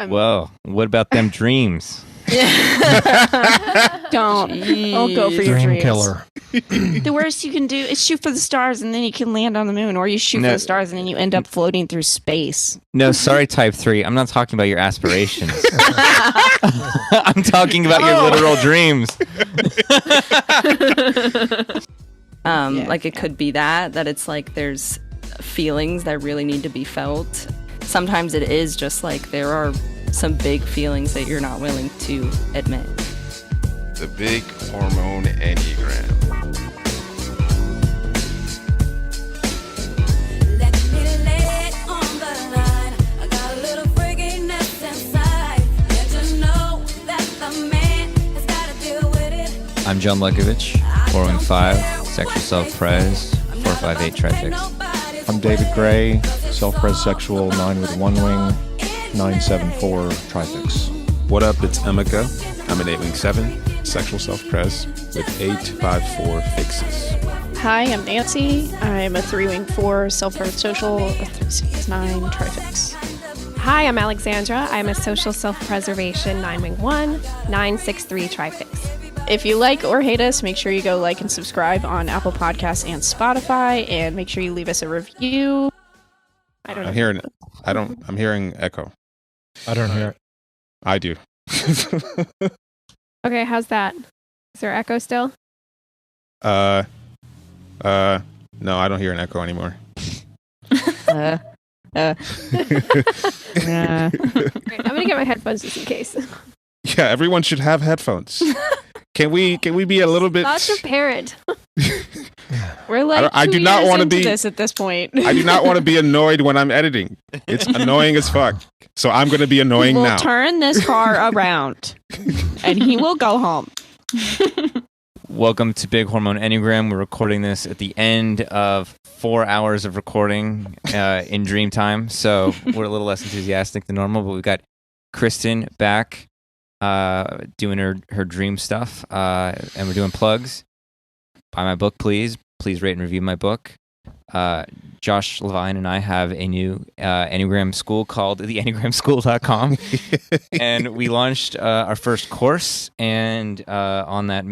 Well, what about them dreams? Don't go for your Dream dreams. killer. The worst you can do is shoot for the stars and then you can land on the moon, or you shoot for the stars and then you end up floating through space. No, sorry, type 3. I'm not talking about your aspirations. I'm talking about your literal dreams. Like it could be that it's like there's feelings that really need to be felt. Sometimes it is just like there are some big feelings that you're not willing to admit. The big hormone Enneagram. I'm John Malkovich, 415, sexual self-pres, 458 Trifix. I'm David Gray, self-pres sexual, 9 with 1 wing, 974 Trifix. What up, it's Emeka. I'm an 8-wing 7, sexual self-pres with 854 fixes. Hi, I'm Nancy. I'm a 3-wing 4 self-pres social, a 369 Trifix. Hi, I'm Alexandra. I'm a social self-preservation 9-wing 1, 963 Trifix. If you like or hate us, make sure you go like and subscribe on Apple Podcasts and Spotify, and make sure you leave us a review. I'm hearing echo. I don't hear it. I do. Okay, how's that? Is there echo still? No, I don't hear an echo anymore. Great, I'm gonna get my headphones just in case. Yeah, everyone should have headphones. Can we be a little bit? That's a parent. We're like I do not want to be this at this point. I do not want to be annoyed when I'm editing. It's annoying as fuck. So I'm going to be annoying We'll now. turn this car around, and he will go home. Welcome to Big Hormone Enneagram. We're recording this at the end of 4 hours of recording in dream time, so we're a little less enthusiastic than normal, but we've got Kristen back doing her dream stuff, and we're doing plugs. Buy my book, please. Please rate and review my book. Josh Loveline and I have a new Enneagram school called theenneagramschool.com. And we launched our first course, and on that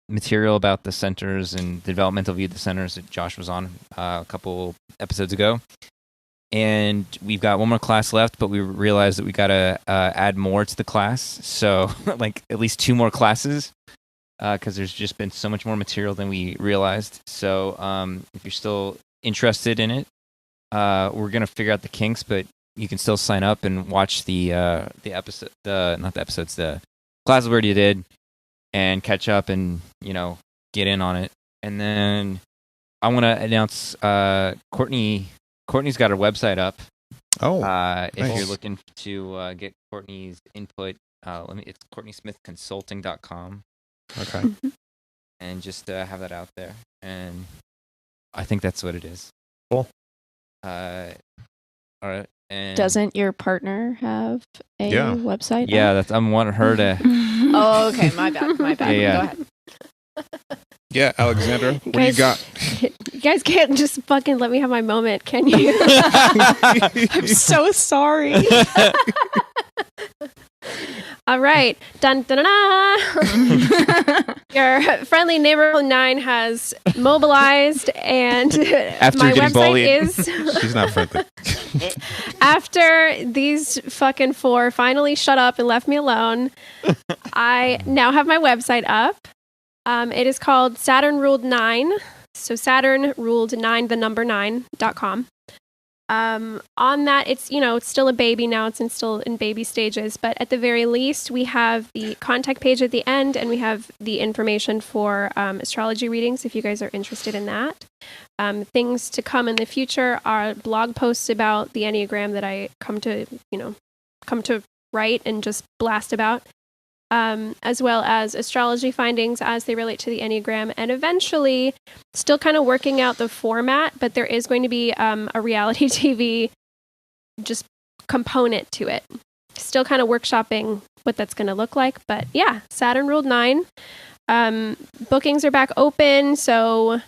material about the centers and the developmental view of the centers that Josh was on a couple episodes ago. And we've got one more class left, but we realized that we got to add more to the class. So like at least 2 more classes. Because there's just been so much more material than we realized. So if you're still interested in it, we're gonna figure out the kinks, but you can still sign up and watch the episode, the classes we already did, and catch up and get in on it. And then I want to announce Courtney's got her website up. Oh, if you're looking to get Courtney's input, it's CourtneySmithConsulting.com. Okay. And just have that out there. And I think that's what it is. Cool. All right. And Doesn't your partner have a website? Yeah, I want her to. Oh, okay. My bad. Yeah. Go ahead. Yeah, Alexandra, what do you got? You guys can't just fucking let me have my moment, can you? I'm so sorry. All right. Dun, dun, dun, dun. Your friendly neighborhood 9 has mobilized, and After my getting website bullied. is She's not friendly. after these fucking 4 finally shut up and left me alone. I now have my website up. It is called Saturn Ruled 9. So Saturn Ruled 9, the number 9.com. On that, it's still a baby now. It's still in baby stages, but at the very least, we have the contact page at the end, and we have the information for astrology readings if you guys are interested in that. Things to come in the future are blog posts about the Enneagram that I come to write and just blast about, as well as astrology findings as they relate to the Enneagram, and eventually still kind of working out the format, but there is going to be a reality TV just component to it. Still kind of workshopping what that's going to look like, but yeah, Saturn Ruled 9. Bookings are back open, so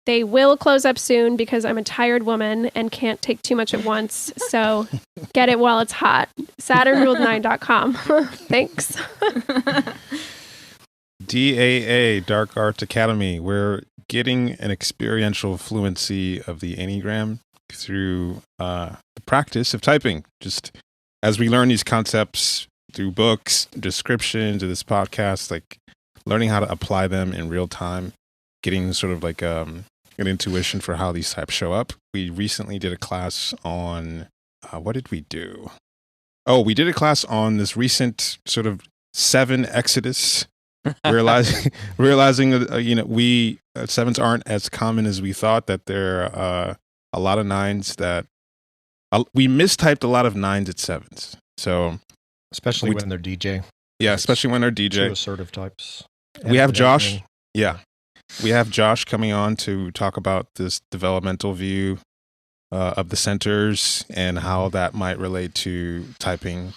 They will close up soon because I'm a tired woman and can't take too much at once. So get it while it's hot. SaturnRuled9.com. Thanks. DAA, Dark Art Academy. We're getting an experiential fluency of the Enneagram through the practice of typing. Just as we learn these concepts through books, descriptions of this podcast, like learning how to apply them in real time, getting sort of like an intuition for how these types show up. We recently did a class on, what did we do? Oh, we did a class on this recent sort of 7 exodus, realizing we sevens aren't as common as we thought, that there are a lot of 9s that we mistyped a lot of 9s at 7s. So especially when they're DJ. Yeah, especially when they're DJ. Two assertive types. We have Josh. Yeah. We have Josh coming on to talk about this developmental view of the centers and how that might relate to typing.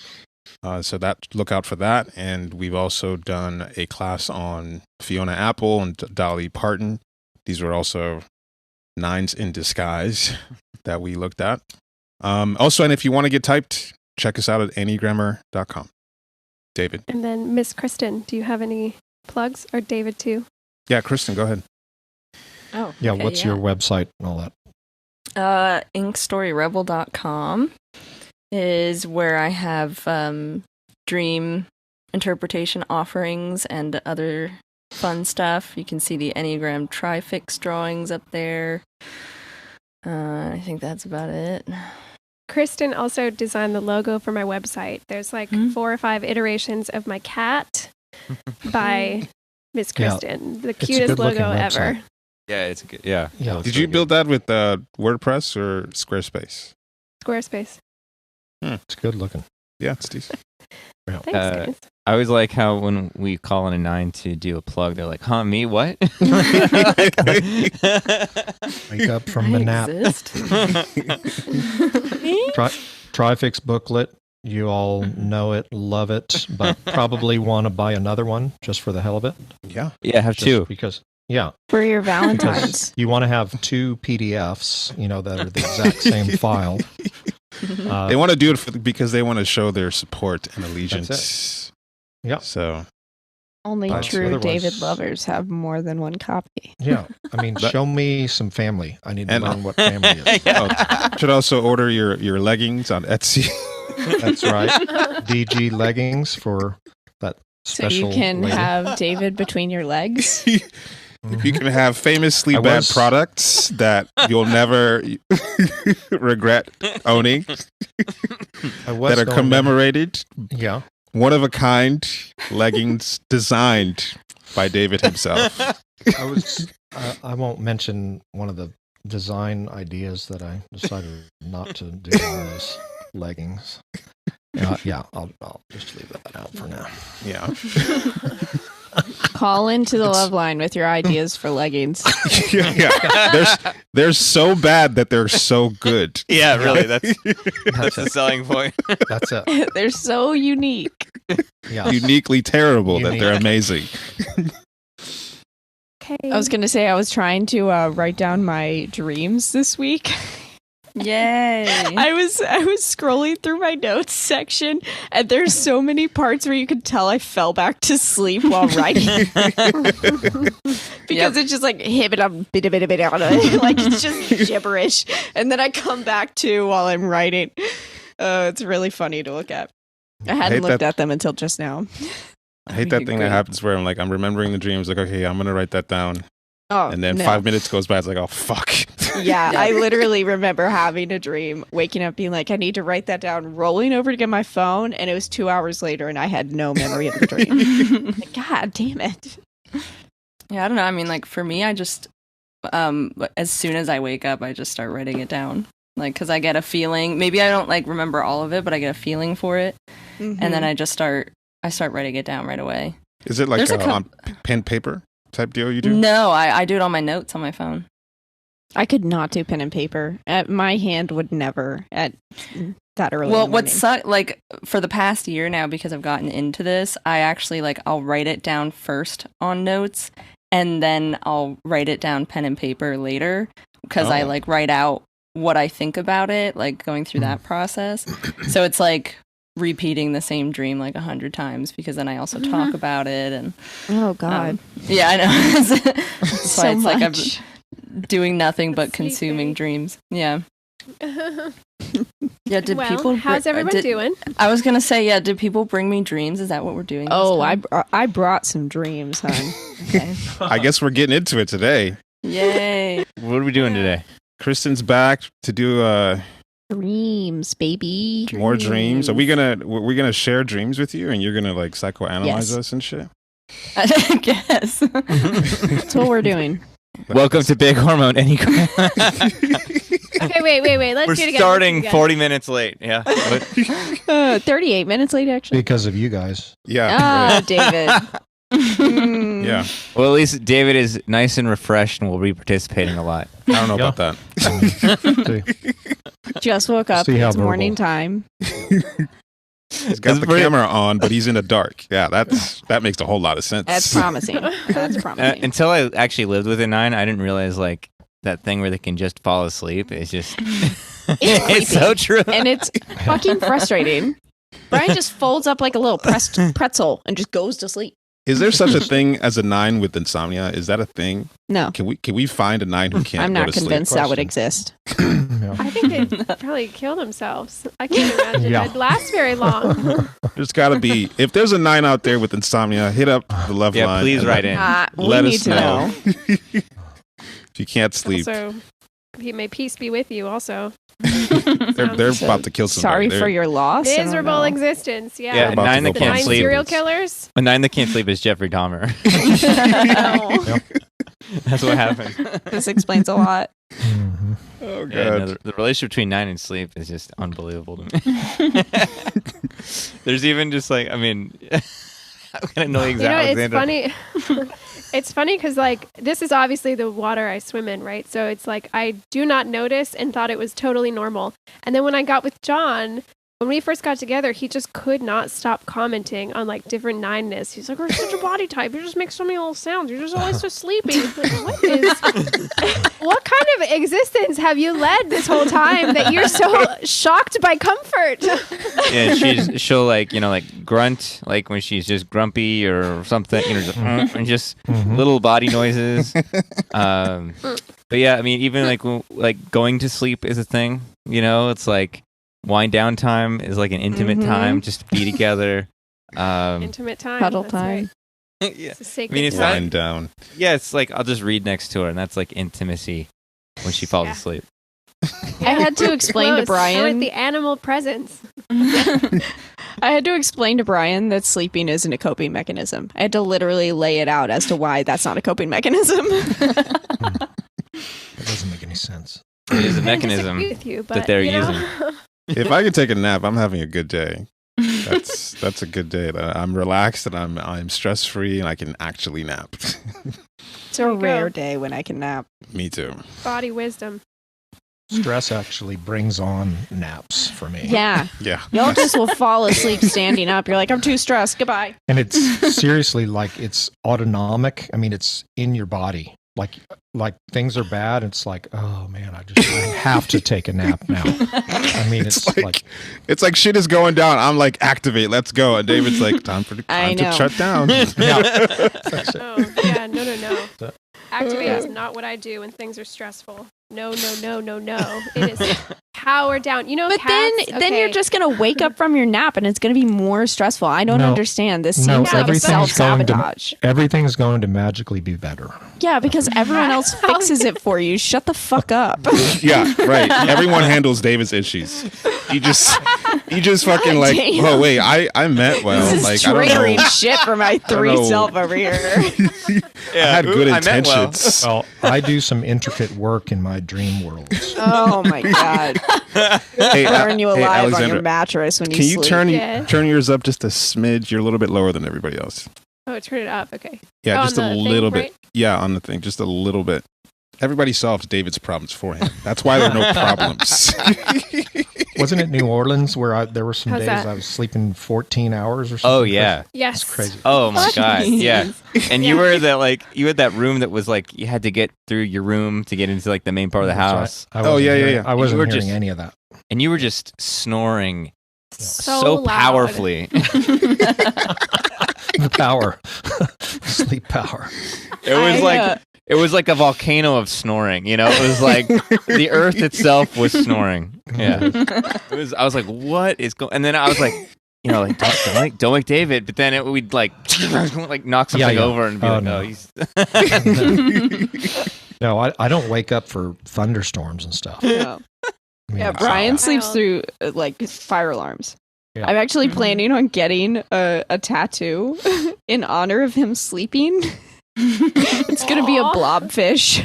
So look out for that. And we've also done a class on Fiona Apple and Dolly Parton. These were also 9s in disguise that we looked at. Also, and if you want to get typed, check us out at Enneagrammer.com. David. And then Miss Kristen, do you have any plugs? Or David too? Yeah, Kristen, go ahead. Oh, yeah. okay, What's your website and all that? Inkstoryrebel.com is where I have dream interpretation offerings and other fun stuff. You can see the Enneagram Trifix drawings up there. I think that's about it. Kristen also designed the logo for my website. There's like 4 or 5 iterations of my cat by Miss Kristen. The cutest logo ever. Yeah, it's good. Yeah. Did you build that with WordPress or Squarespace? Squarespace. It's good looking. Yeah, it's decent. Thanks, guys. I always like how when we call in a 9 to do a plug, they're like, huh, me, what? Wake up from the nap. Trifix booklet. You all know it, love it, but probably want to buy another one just for the hell of it. Yeah. Yeah, have just 2. Because, yeah. For your Valentine's. You want to have 2 PDFs, that are the exact same file. They want to do it because they want to show their support and allegiance. Yeah. So only true David lovers have more than one copy. Yeah. I mean, show me some family. I need to learn what family is. Should also order your leggings on Etsy. That's right. DG leggings for that special. So you can lady. have David between your legs. You can have famously bad products that you'll never regret owning that are commemorated. Yeah. One of a kind leggings designed by David himself. I won't mention one of the design ideas that I decided not to do on those leggings. Yeah, I'll just leave that out for now. Yeah. Call into the Loveline with your ideas for leggings. Yeah. They're so bad that they're so good. Yeah, really. That's the selling point. That's it. They're so unique. Yeah. Uniquely terrible that they're amazing. Okay. I was going to say I was trying to write down my dreams this week. Yay. I was scrolling through my notes section, and there's so many parts where you could tell I fell back to sleep while writing. Because it's just like like it's just gibberish, and then I come back to while I'm writing. It's really funny to look at. I hadn't looked at them until just now. I hate that thing that happens where I'm remembering the dreams, like, okay, I'm gonna write that down. Oh, and then 5 minutes goes by, it's like, oh fuck. Yeah, I literally remember having a dream, waking up being like, I need to write that down, rolling over to get my phone, and it was 2 hours later and I had no memory of the dream. Like, God damn it. Yeah, I don't know. I mean, like, for me, I just, as soon as I wake up, I just start writing it down. Like, because I get a feeling, maybe I don't, remember all of it, but I get a feeling for it. Mm-hmm. And then I start writing it down right away. Is it like on pen paper type deal you do? No, I do it on my notes on my phone. I could not do pen and paper. My hand would never at that early. Well, what sucks, for the past year now, because I've gotten into this, I actually, I'll write it down first on notes, and then I'll write it down pen and paper later because I like write out what I think about it, like going through that process. So it's like repeating the same dream like 100 times because then I also talk about it. And oh god, yeah, I know. That's so why it's much. like I'm doing nothing but consuming dreams. Yeah. Yeah. Did people? How's everyone doing? I was gonna say, yeah. Did people bring me dreams? Is that what we're doing? Oh, I brought some dreams, hon. Okay. I guess we're getting into it today. Yay! What are we doing today? Kristen's back to do Dreams, baby. more dreams. Are we gonna share dreams with you, and you're gonna like psychoanalyze us and shit? I guess. That's what we're doing. Welcome to Big Hormone Enneagram. Okay, wait. Let's We're do it again. starting 40 minutes late. Yeah. 38 minutes late, actually. Because of you guys. Yeah. Oh, David. Yeah. Well, at least David is nice and refreshed and will be participating a lot. I don't know about that. Just woke up. See how It's morning verbal. time. He's got the camera on, but he's in the dark. Yeah, that makes a whole lot of sense. That's promising. That's promising. Until I actually lived with a 9, I didn't realize like that thing where they can just fall asleep is just it's so true. And it's fucking frustrating. Brian just folds up like a little pretzel and just goes to sleep. Is there such a thing as a 9 with insomnia? Is that a thing? No. Can we find a 9 who can't I'm go not to sleep? convinced that would exist. I think they probably kill themselves. I can't imagine it'd last very long. There's got to be. If there's a 9 out there with insomnia, hit up the Loveline. Yeah, please write in. We Let need us to know. If you can't sleep, Also, may peace be with you. Also, they're about to kill somebody. Sorry for your loss. I don't miserable know. existence. Yeah, Yeah, a about 9 to that go can't bust. sleep. serial killers. A 9 that can't sleep is Jeffrey Dahmer. That's what happened. This explains a lot. Oh god. Yeah, no, the relationship between 9 and sleep is just unbelievable to me. There's even just like, I mean, I'm gonna know exactly. It's funny. It's funny because like this is obviously the water I swim in, right? So it's like I do not notice and thought it was totally normal. And then when I got with John, when we first got together, he just could not stop commenting on like different 9-ness. He's like, "We're such a body type. You just make so many little sounds. You're just always so sleepy." Like, what kind of existence have you led this whole time that you're so shocked by comfort? Yeah, she'll like, you know, like grunt like when she's just grumpy or something, you know, just, and just little body noises. But yeah, I mean, even like going to sleep is a thing. You know, it's like wind down time is like an intimate time just to be together. Intimate time. Cuddle that's time. Right. Yeah. It's a sacred I mean, it's time. Wind down. Yeah, it's like I'll just read next to her, and that's like intimacy when she falls asleep. I had to explain to Close. I like Brian. the animal presence. I had to explain to Brian that sleeping isn't a coping mechanism. I had to literally lay it out as to why that's not a coping mechanism. That doesn't make any sense. It is a I mechanism disagree with you, but, that they're you know. using. If I can take a nap, I'm having a good day. That's a good day. I'm relaxed and I'm stress free and I can actually nap. It's a rare day when I can nap. Me too. Body wisdom. Stress actually brings on naps for me. Yeah. Yeah. Y'all just will fall asleep standing up. You're like, I'm too stressed. Goodbye. And it's seriously like it's autonomic. I mean, it's in your body. Like things are bad. It's like, oh man, I have to take a nap now. I mean, it's it's like shit is going down. I'm like, activate, let's go. And David's like, time to shut down. Oh, yeah, no. Activate is not what I do when things are stressful. No. It is power down. You know, But cats, then you're just going to wake up from your nap and it's going to be more stressful. I don't understand. This seems like self-sabotage. Everything's going to magically be better. Yeah, because everyone else fixes it for you. Shut the fuck up. Yeah, right. Everyone handles David's issues. You just fucking like, damn. oh wait, I meant well. This is Like I don't triggering know. shit for my three know. self over here. I had good intentions. Well, I do some intricate work in my dream worlds. Oh my god. Hey, Burn you alive on Alexandra, your mattress when you can sleep. you turn yours up just a smidge? You're a little bit lower than everybody else. Oh, turn it up. Okay. Yeah, Oh, just on a the little thing, bit. right? Yeah, on the thing, just a little bit. Everybody solves David's problems for him. That's why there are no problems. Wasn't it New Orleans where there were some How's days that? I was sleeping 14 hours or something? Oh yeah. Yes. It's crazy. Oh my god. Yeah. And you were you had that room that was like you had to get through your room to get into like the main part of the house. I wasn't hearing- I wasn't were hearing just- any of that. And you were just snoring So loud. powerfully. The power. Sleep power. It was like a volcano of snoring, you know? It was like the earth itself was snoring. Yeah. I was like, what is going? And then I was like, you know, like don't wake David, but then we'd like knock something over and be no. He's No, I don't wake up for thunderstorms and stuff. No. I mean, Yeah, Brian Wild. sleeps through like fire alarms. Yeah. I'm actually planning on getting a tattoo in honor of him sleeping. It's gonna be a blobfish.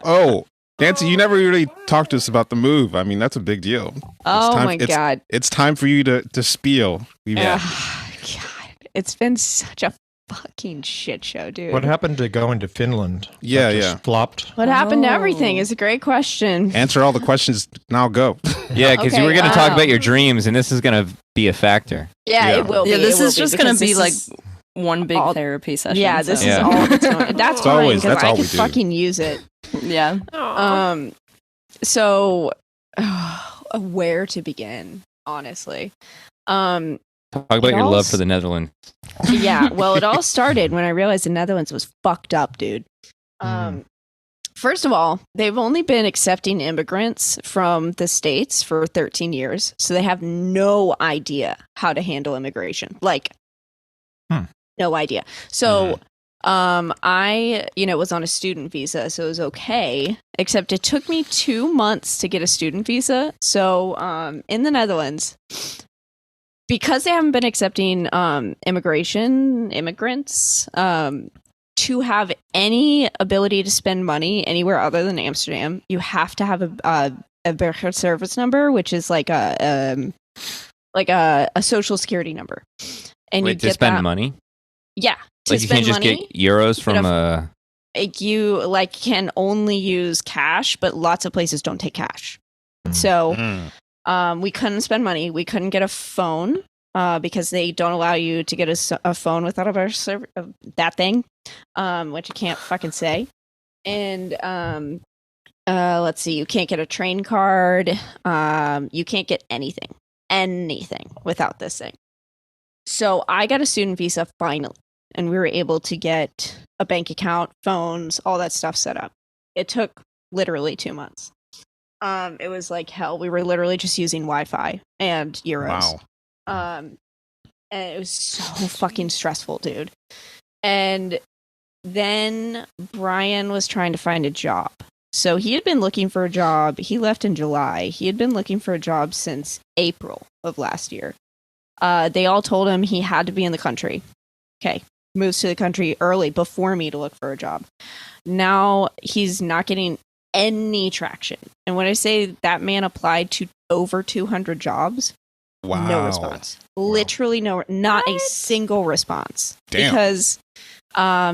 Oh, Nancy, you never really talked to us about the move. I mean, that's a big deal. Oh my god! It's time for you to spiel. God, it's been such a fucking shit show, dude. What happened to going to Finland? Yeah, That just flopped. What happened to everything is a great question. Answer all the questions. Now go. Yeah, because you Okay, were going to talk about your dreams, and this is going to be a factor. Yeah, it will be. Yeah, this it will is be, just going because to be this like is one big all- therapy session. Yeah, this so. is all of its own. That's fine always- because that's I all can we do. fucking use it. Yeah. Aw. So where to begin? Honestly, Talk about your love for the Netherlands. yeah. Well, it all started when I realized the Netherlands was fucked up, dude. First of all, they've only been accepting immigrants from the States for 13 years, so they have no idea how to handle immigration. Like, no idea. So, I, was on a student visa, so it was okay, except it took me 2 months to get a student visa. So, in the Netherlands, because they haven't been accepting immigrants, to have any ability to spend money anywhere other than Amsterdam, you have to have a burger service number, which is like a social security number. And Wait, you to get spend that, money? Yeah, to Like you can't spend just money. get euros from You can only use cash, but lots of places don't take cash. So we couldn't spend money. We couldn't get a phone because they don't allow you to get a phone without that thing, which I can't fucking say. And let's see, you can't get a train card. You can't get anything without this thing. So I got a student visa finally, and we were able to get a bank account, phones, all that stuff set up. It took literally 2 months. It was like hell. We were literally just using Wi-Fi and euros. Wow. And it was so fucking stressful, dude. And then Brian was trying to find a job. So he had been looking for a job. He left in July. He had been looking for a job since April of last year. They all told him he had to be in the country. Okay. Moves to the country early before me to look for a job. Now he's not getting any traction. And when I say that man applied to over 200 jobs, Wow. no response. Literally not a single response. Damn.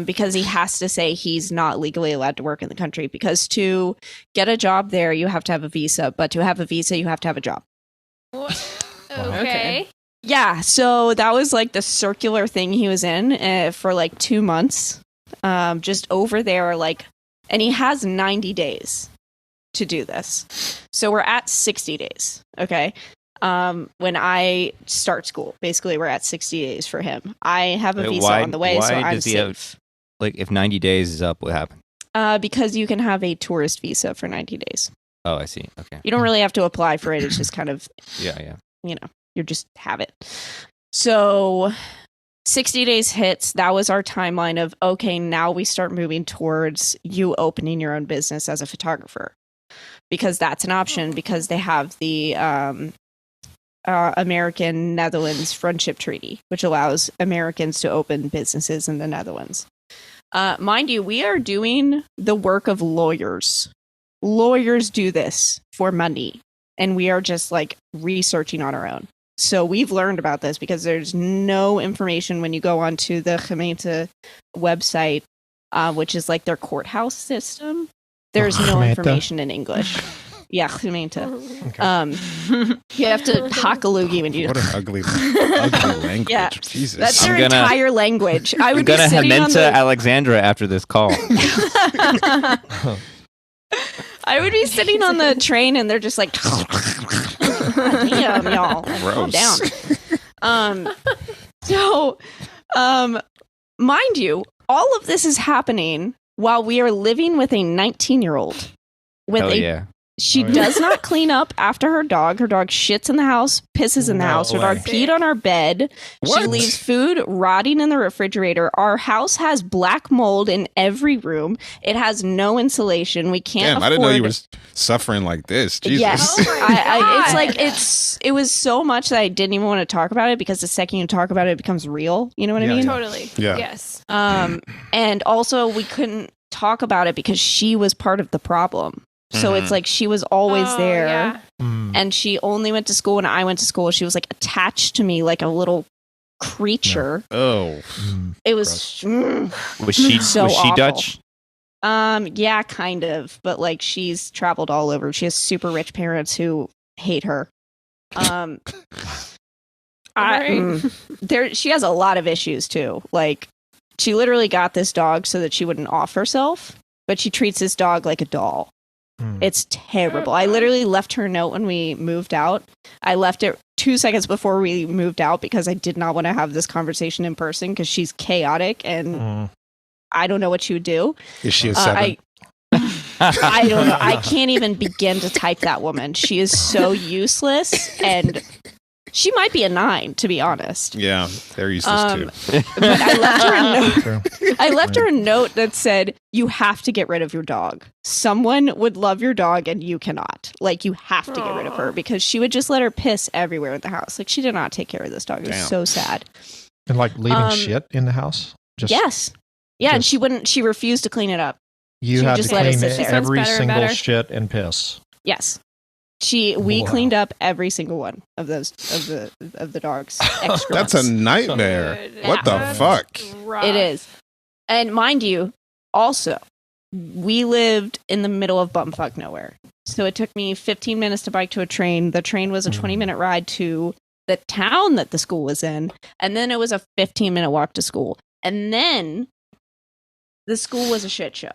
Because he has to say he's not legally allowed to work in the country, because to get a job there you have to have a visa, but to have a visa you have to have a job. Okay. Yeah, so that was like the circular thing he was in for like 2 months, just over there, like, and he has 90 days to do this. So we're at 60 days, okay? When I start school, basically we're at 60 days for him. I have a visa on the way, so I'm safe. Like, if 90 days is up, what happened? Because you can have a tourist visa for 90 days. Oh, I see. Okay. You don't really have to apply for it. It's just kind of, Yeah. you just have it. So 60 days hits. That was our timeline of, okay, now we start moving towards you opening your own business as a photographer, because that's an option, because they have the American Netherlands Friendship Treaty, which allows Americans to open businesses in the Netherlands. Mind you, we are doing the work of lawyers. Lawyers do this for money, and we are just like researching on our own. So we've learned about this because there's no information when you go onto the Gemeente website, which is like their courthouse system. There's no Gemeente. information in English. Yeah, gemeente. Okay. You have to talk a loogie when you. What an ugly language. Yeah. Jesus. That's I'm their gonna- entire language. I I'm would be gonna sitting on Hementa the. Alexandra after this call. I would be sitting on the train, and they're just like, "Damn, y'all, calm down." So, mind you, all of this is happening while we are living with a 19-year-old. With Hell a yeah. She Oh, yeah. does not clean up after her dog. Her dog shits in the house, pisses in the No house. Her dog way. peed on our bed. She What? leaves food rotting in the refrigerator. Our house has black mold in every room. It has no insulation. We can't Damn, afford. I didn't know you were suffering like this. Jesus. Yes, Oh my it's like God. it was so much that I didn't even want to talk about it because the second you talk about it, it becomes real. You know what I Yeah, mean? yeah. Totally. Yeah. Yes. And also we couldn't talk about it because she was part of the problem. So it's like she was always Oh, there. yeah. And she only went to school when I went to school. She was like attached to me like a little creature. Oh. It was Was she So was she awful. Dutch? yeah, kind of, but like she's traveled all over. She has super rich parents who hate her. She has a lot of issues too. Like she literally got this dog so that she wouldn't off herself, but she treats this dog like a doll. It's terrible. I literally left her a note when we moved out. I left it 2 seconds before we moved out because I did not want to have this conversation in person because she's chaotic and I don't know what she would do. Is she a 7? I don't know. I can't even begin to type that woman. She is so useless and she might be a 9, to be honest. Yeah, they're useless too. But I left her a note. True. I left her a note that said, "You have to get rid of your dog. Someone would love your dog and you cannot. Like, you have to get rid of her because she would just let her piss everywhere in the house. Like, she did not take care of this dog. It was Damn. so sad." And like leaving shit in the house? Just, Yes. Yeah, and just- she refused to clean it up. You she had just to let it clean sit there. every Sounds better and single better. shit and piss. Yes. We Wow. cleaned up every single one of those of the dog's excrements. That's a nightmare. Good. What the That's fuck? rough. It is. And mind you, also, we lived in the middle of bumfuck nowhere. So it took me 15 minutes to bike to a train. The train was a 20-minute ride to the town that the school was in. And then it was a 15-minute walk to school. And then the school was a shit show.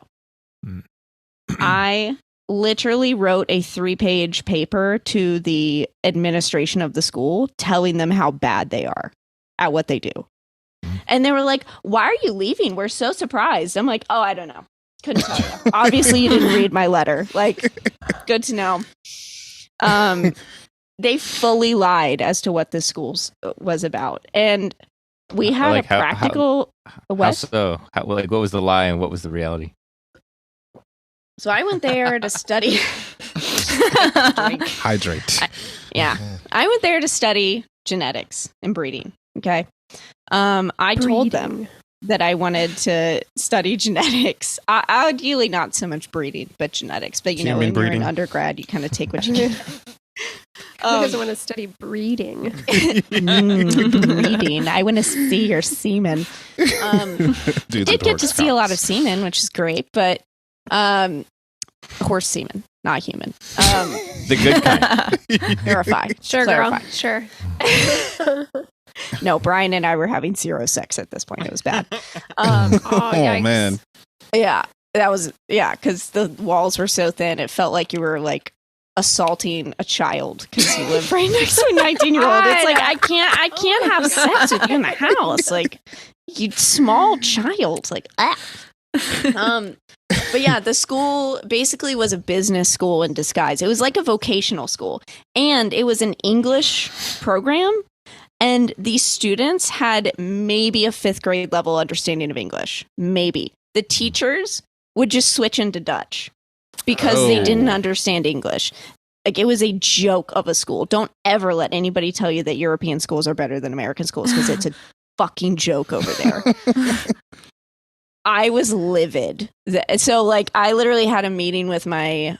I literally wrote a 3-page paper to the administration of the school telling them how bad they are at what they do. And they were like, "Why are you leaving? We're so surprised." I'm like, "Oh, I don't know. Couldn't tell you. Obviously, you didn't read my letter. Like, good to know." They fully lied as to what this school was about. And we had Like, a how- practical... How what? so? What was the lie and what was the reality? So I went there to study... Drink. Hydrate. Yeah. I went there to study genetics and breeding. Okay. I told them that I wanted to study genetics. Ideally, not so much breeding, but genetics. But, you know, Human when you're breeding. in undergrad, you kind of take what you can. Who doesn't want to study breeding? Breeding. I want to see your semen. Dude, Did get to see a lot of semen, which is great, but horse semen, not human. The good kind. Verify. Sure, Clarify. girl. Sure. No, Brian and I were having zero sex at this point. It was bad. Oh, Oh yikes. man. Yeah, that was because the walls were so thin. It felt like you were like assaulting a child because you live right next to a 19-year-old. It's like I can't have sex with you in the house. Like, you small child. Like, but yeah, the school basically was a business school in disguise. It was like a vocational school, and it was an English program. And these students had maybe a 5th grade level understanding of English. Maybe. The teachers would just switch into Dutch because they didn't understand English. Like, it was a joke of a school. Don't ever let anybody tell you that European schools are better than American schools because it's a fucking joke over there. I was livid. So, like, I literally had a meeting with my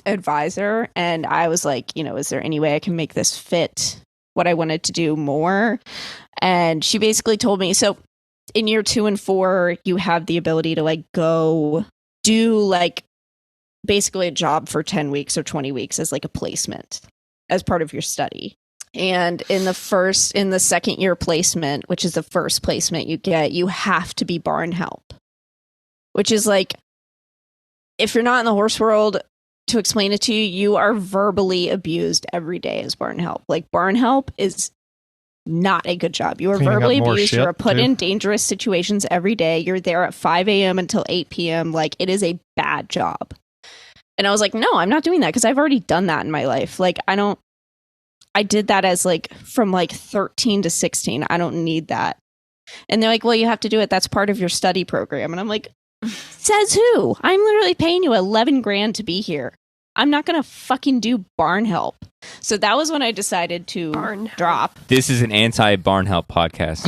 advisor, and I was like, you know, is there any way I can make this fit what I wanted to do more? And she basically told me, so in year 2 and 4, you have the ability to like go do like basically a job for 10 weeks or 20 weeks as like a placement as part of your study. And in the second year placement, which is the first placement you get, you have to be barn help, which is like, if you're not in the horse world, to explain it to you, you are verbally abused every day as barn help. Like, barn help is not a good job. You are Cleaning verbally up more abused. shit, You are put too. in dangerous situations every day. You're there at 5 a.m. until 8 p.m. Like, it is a bad job. And I was like, no, I'm not doing that because I've already done that in my life. Like, I did that as like from like 13 to 16. I don't need that. And they're like, well, you have to do it. That's part of your study program. And I'm like, says who? I'm literally paying you 11 grand to be here. I'm not going to fucking do barn help. So that was when I decided to drop. This is an anti-barn help podcast.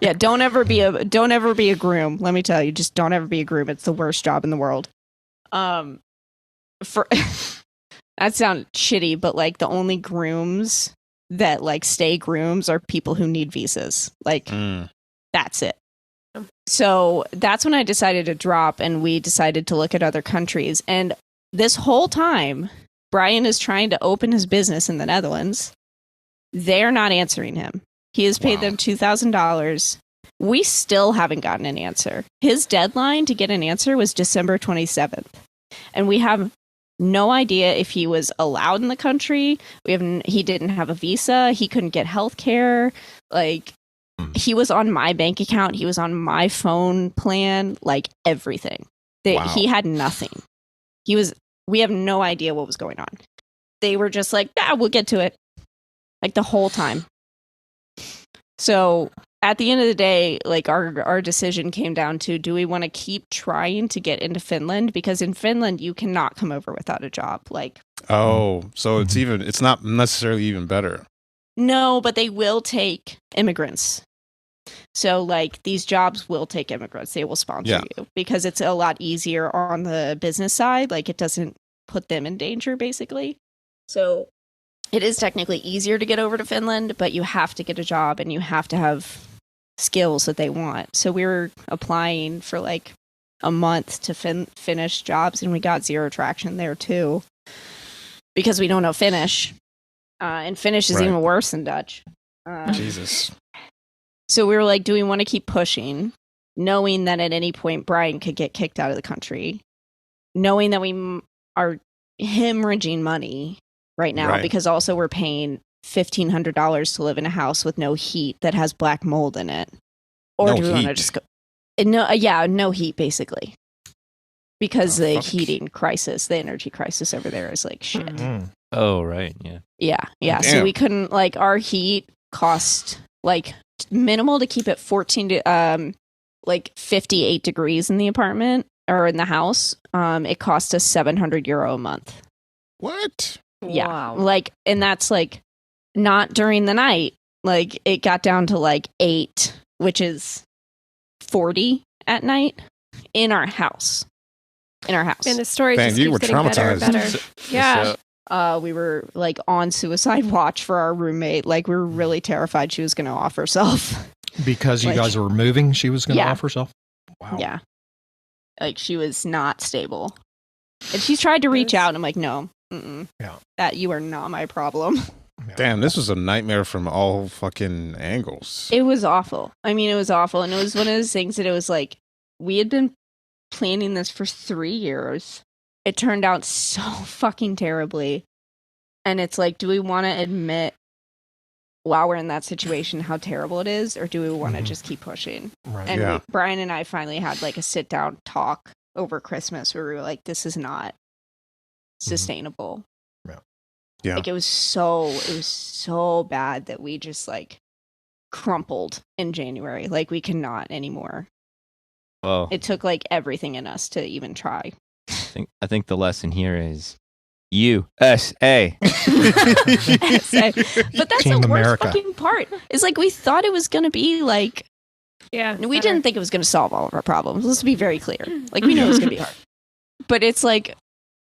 Yeah, don't ever be a groom. Let me tell you, just don't ever be a groom. It's the worst job in the world. For that sounds shitty, but like the only grooms that like stay grooms are people who need visas. Like that's it. So that's when I decided to drop, and we decided to look at other countries. And this whole time, Brian is trying to open his business in the Netherlands. They're not answering him. He has paid them $2,000. We still haven't gotten an answer. His deadline to get an answer was December 27th. And we have no idea if he was allowed in the country. He didn't have a visa. He couldn't get health care. Like, he was on my bank account. He was on my phone plan, like everything. He had nothing. We have no idea what was going on. They were just like, we'll get to it. Like the whole time. So at the end of the day, like our decision came down to, do we want to keep trying to get into Finland? Because in Finland, you cannot come over without a job. Like, oh, so it's not necessarily even better. No, but they will take immigrants. So, like, these jobs will take immigrants. They will sponsor you because it's a lot easier on the business side. Like, it doesn't put them in danger, basically. So, it is technically easier to get over to Finland, but you have to get a job and you have to have skills that they want. So, we were applying for like a month to Finnish jobs, and we got zero traction there, too, because we don't know Finnish. And Finnish is even worse than Dutch. Jesus. So we were like, do we want to keep pushing, knowing that at any point Brian could get kicked out of the country, knowing that we are hemorrhaging money right now because also we're paying $1,500 to live in a house with no heat that has black mold in it? Or do we want to just go? No heat, basically. Because the heating crisis, the energy crisis over there is like shit. Mm. Oh, right. Yeah. Yeah. So we couldn't, like, our heat cost like minimal to keep it 14 to 58 degrees in the apartment or in the house. It cost us €700 a month. What? Yeah. Wow. Like, and that's like not during the night. Like, it got down to like 8, which is 40 at night in our house. And the story just you keeps were getting better and better. Yeah. We were like on suicide watch for our roommate. Like, we were really terrified she was going to off herself. Because you guys were moving, she was going to off herself? Wow. Yeah. Like, she was not stable. And she tried to reach out, and I'm like, no. Yeah. That you are not my problem. Damn, this was a nightmare from all fucking angles. It was awful. I mean, it was awful. And it was one of those things that it was like, we had been planning this for 3 years. It turned out so fucking terribly. And it's like, do we want to admit while we're in that situation how terrible it is, or do we want to just keep pushing? Right. And Brian and I finally had like a sit down talk over Christmas where we were like, this is not sustainable. Yeah. Like, it was so bad that we just like crumpled in January. Like, we cannot anymore. Well, It took like everything in us to even try. I think the lesson here is USA. But that's Team the worst America. fucking part. It's like, we thought it was going to be like, Yeah. we didn't think it was going to solve all of our problems. Let's be very clear. Like, we knew it was going to be hard. But it's like,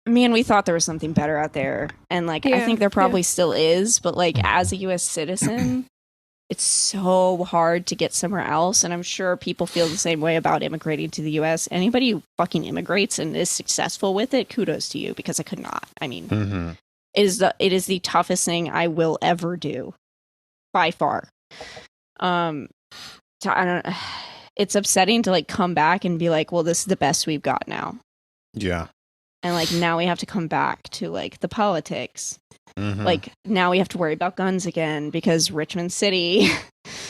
man, we thought there was something better out there. And like, I think there probably still is. But like, as a U.S. citizen, it's so hard to get somewhere else. And I'm sure people feel the same way about immigrating to the US. Anybody who fucking immigrates and is successful with it, kudos to you, because I could not. I mean, it is the toughest thing I will ever do by far. It's upsetting to like come back and be like, well, this is the best we've got now. Yeah. And like now we have to come back to like the politics. Like now we have to worry about guns again because Richmond City.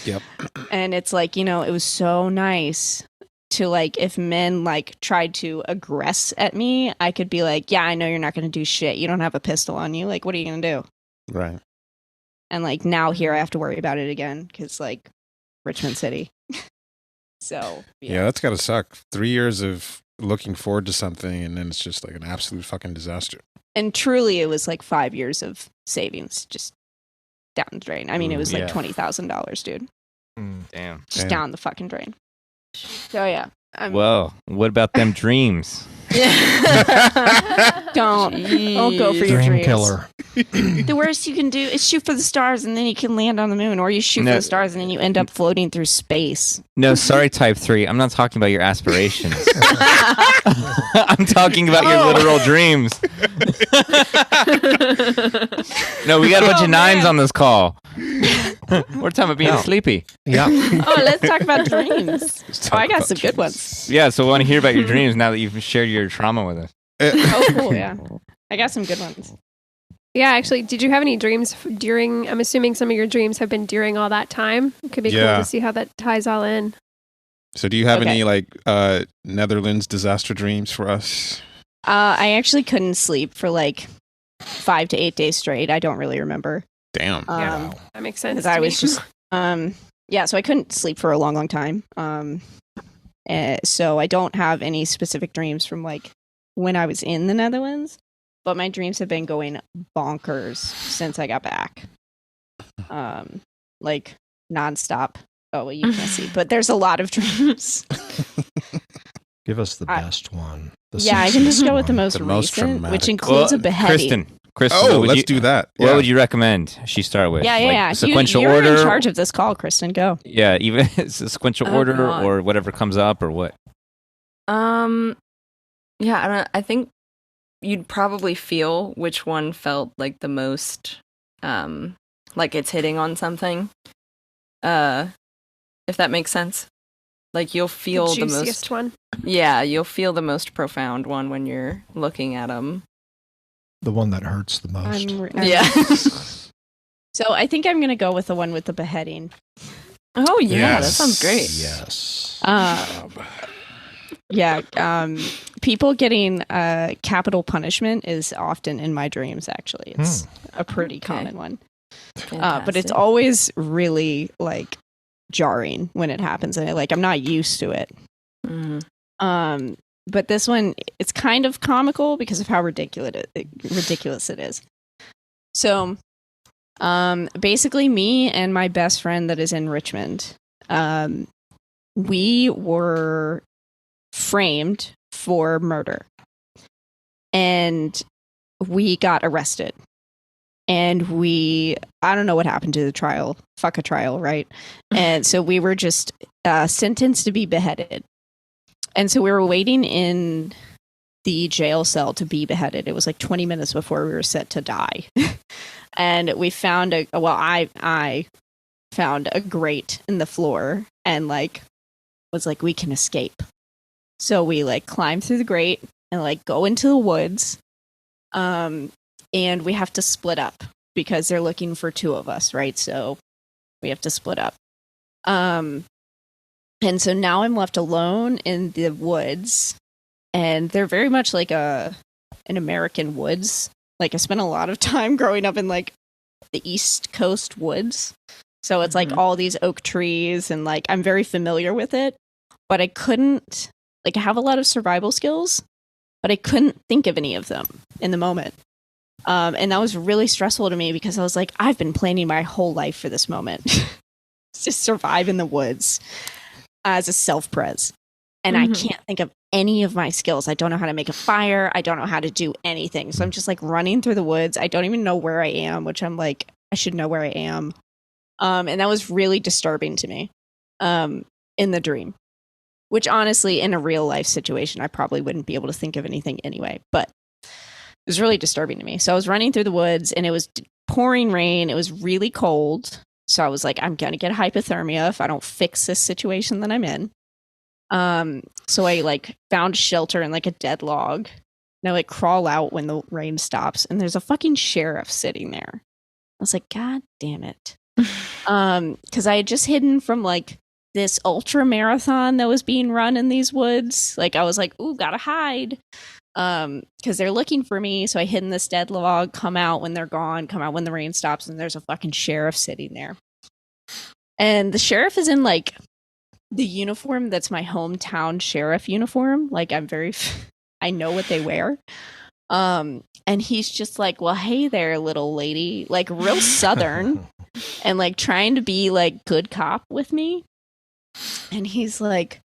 Yep. And it's like, you know, it was so nice to like, if men like tried to aggress at me, I could be like, yeah, I know you're not going to do shit. You don't have a pistol on you. Like, what are you going to do? Right. And like now here I have to worry about it again because like Richmond City. So yeah, that's got to suck. 3 years of looking forward to something and then it's just like an absolute fucking disaster. And truly it was like 5 years of savings just down the drain. I mean, it was like $20,000, dude. Damn. Just down the fucking drain. So yeah. Well, what about them dreams? Don't go for your Dream dreams. killer. The worst you can do is shoot for the stars and then you can land on the moon, or you shoot for the stars and then you end up floating through space. No, sorry, type 3. I'm not talking about your aspirations. I'm talking about your literal dreams. No, we got a bunch of nines on this call. We're talking about being sleepy. Yeah. Oh, let's talk about dreams. I got some good ones. Yeah, so I want to hear about your dreams now that you've shared your trauma with us. Oh, cool, yeah. I got some good ones. Yeah, actually, did you have any dreams during, I'm assuming some of your dreams have been during all that time. It could be cool to see how that ties all in. So do you have any like Netherlands disaster dreams for us? I actually couldn't sleep for like 5 to 8 days straight. I don't really remember. Damn. Yeah, that makes sense. Because I was just, so I couldn't sleep for a long, long time. So I don't have any specific dreams from like when I was in the Netherlands, but my dreams have been going bonkers since I got back. Like nonstop. Oh, well, you can't see, but there's a lot of dreams. Give us the best one. I can just go with the most recent, which includes a beheading. Kristen, let's do that. What would you recommend she start with? Yeah. Sequential you're order. in charge of this call, Kristen. Go. Yeah, even it's a sequential order or whatever comes up or what. Yeah, I think you'd probably feel which one felt like the most, like it's hitting on something. If that makes sense. Like you'll feel the most one. Yeah, you'll feel the most profound one when you're looking at them. The one that hurts the most. Yeah. So I think I'm going to go with the one with the beheading. Oh yeah, that sounds great. Yes. People getting capital punishment is often in my dreams. Actually, it's a pretty common one. But it's always really like jarring when it happens, and I'm not used to it. But this one, it's kind of comical because of how ridiculous it is. So, basically, me and my best friend that is in Richmond, we were framed for murder, and we got arrested. And I don't know what happened to the trial. Fuck a trial, right? And so we were just sentenced to be beheaded. And so we were waiting in the jail cell to be beheaded. It was like 20 minutes before we were set to die. And we found I found a grate in the floor and was like, we can escape. So we climb through the grate and go into the woods. And we have to split up because they're looking for two of us, right? So we have to split up. And so now I'm left alone in the woods, and they're very much like an American woods. I spent a lot of time growing up in the East Coast woods. So it's all these oak trees, and I'm very familiar with it, but I couldn't, I have a lot of survival skills, but I couldn't think of any of them in the moment. And that was really stressful to me because I was like, I've been planning my whole life for this moment to survive in the woods as a self-pres. And I can't think of any of my skills. I don't know how to make a fire. I don't know how to do anything. So I'm just running through the woods. I don't even know where I am, which I'm I should know where I am. And that was really disturbing to me in the dream, which honestly, in a real life situation, I probably wouldn't be able to think of anything anyway, but it was really disturbing to me. So I was running through the woods and it was pouring rain. It was really cold. So I was like, I'm going to get hypothermia if I don't fix this situation that I'm in. So I like found shelter in like a dead log. And I like crawl out when the rain stops and there's a fucking sheriff sitting there. I was like, God damn it. Cause I had just hidden from like this ultra marathon that was being run in these woods. Like I was like, ooh, gotta hide. Cause they're looking for me. So I hid in this dead log, come out when they're gone, come out when the rain stops, and there's a fucking sheriff sitting there. And the sheriff is in like the uniform that's my hometown sheriff uniform. Like I know what they wear. And he's just like, well, hey there, little lady, like real Southern and like trying to be like good cop with me. And he's like,